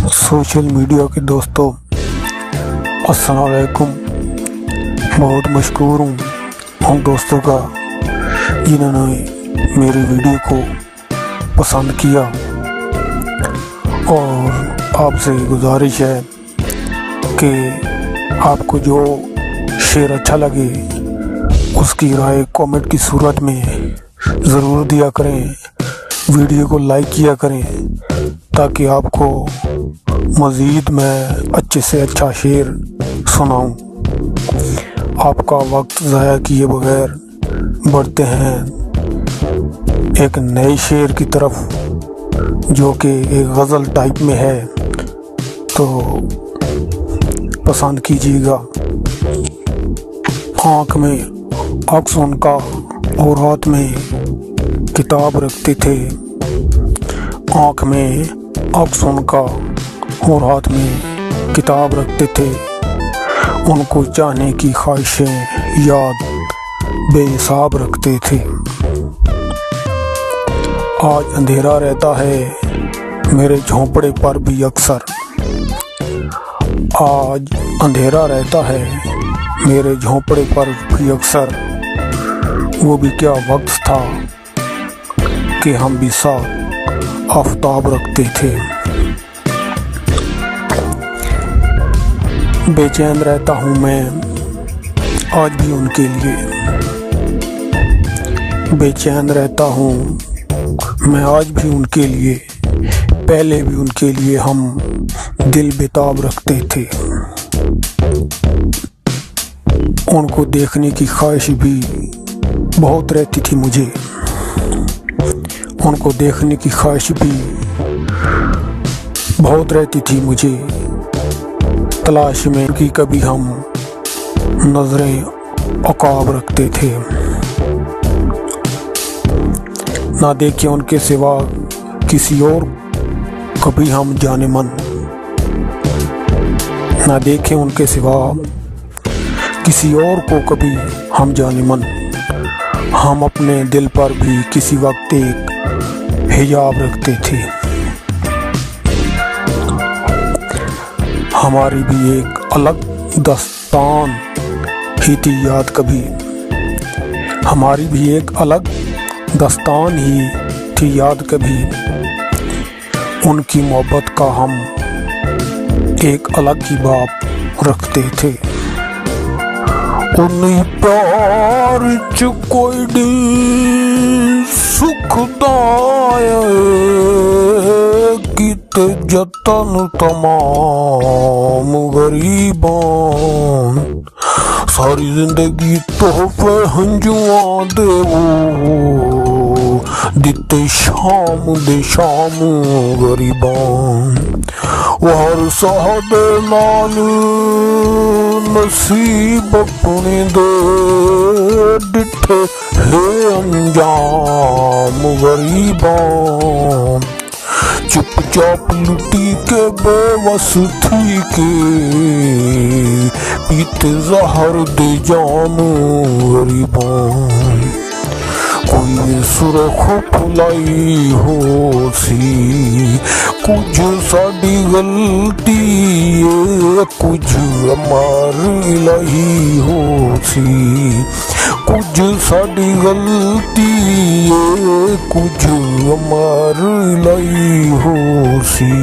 Social media के दोस्तों, अस्सलाम वालेकुम। बहुत मशकूर हूँ उन दोस्तों का जिन्होंने मेरी वीडियो को पसंद किया, और आपसे गुजारिश है कि आपको जो शेर अच्छा लगे उसकी राय कमेंट की सूरत में ज़रूर दिया करें। वीडियो को लाइक किया करें ताकि आपको मज़ीद मैं अच्छे से अच्छा शेर सुनाऊं। आपका वक्त ज़ाया किए बगैर बढ़ते हैं एक नए शेर की तरफ, जो कि एक गज़ल टाइप में है, तो पसंद कीजिएगा। आँख में अक्स उनका और हाथ में किताब रखते थे। आँख में अक्स उनका और हाथ में किताब रखते थे। उनको चाहने की ख्वाहिशें याद बेहिसाब रखते थे। आज अंधेरा रहता है मेरे झोंपड़े पर भी अक्सर। आज अंधेरा रहता है मेरे झोंपड़े पर भी अक्सर। वो भी क्या वक्त था कि हम भी साथ आफताब रखते थे। बेचैन रहता हूँ मैं आज भी उनके लिए। बेचैन रहता हूँ मैं आज भी उनके लिए। पहले भी उनके लिए हम दिल बेताब रखते थे। उनको देखने की ख्वाहिश भी बहुत रहती थी मुझे। उनको देखने की ख्वाहिश भी बहुत रहती थी मुझे। तलाश में कि कभी हम नजरें अकाब रखते थे। ना देखे उनके सिवा किसी और कभी हम जाने मन। ना देखे उनके सिवा किसी और को कभी हम जाने मन। हम अपने दिल पर भी किसी वक्त एक हिजाब रखते थे। हमारी भी एक अलग दास्तान ही थी याद कभी। हमारी भी एक अलग दास्तान ही थी याद कभी। उनकी मोहब्बत का हम एक अलग ही बाप रखते थे। उन्हीं प्यार च कोई दिल सुखदाया कित जतन तमाम गरीबान। सारी जिंदगी तोहफे हंजुआं देवो दिते शाम दे शाम गरीबान। वार सादे नाल नसीब अपने दे डिठे है अंजाम गरीबान। चुपचाप लुटी के बेवस थी के पीते जहर दे जाम गरीबान। कोई सुरख फुलाई हो सी कुछ साड़ी गलती कुछ अमार इलाही हो सी। कुछ साड़ी गलती कुछ अमार इलाही हो सी।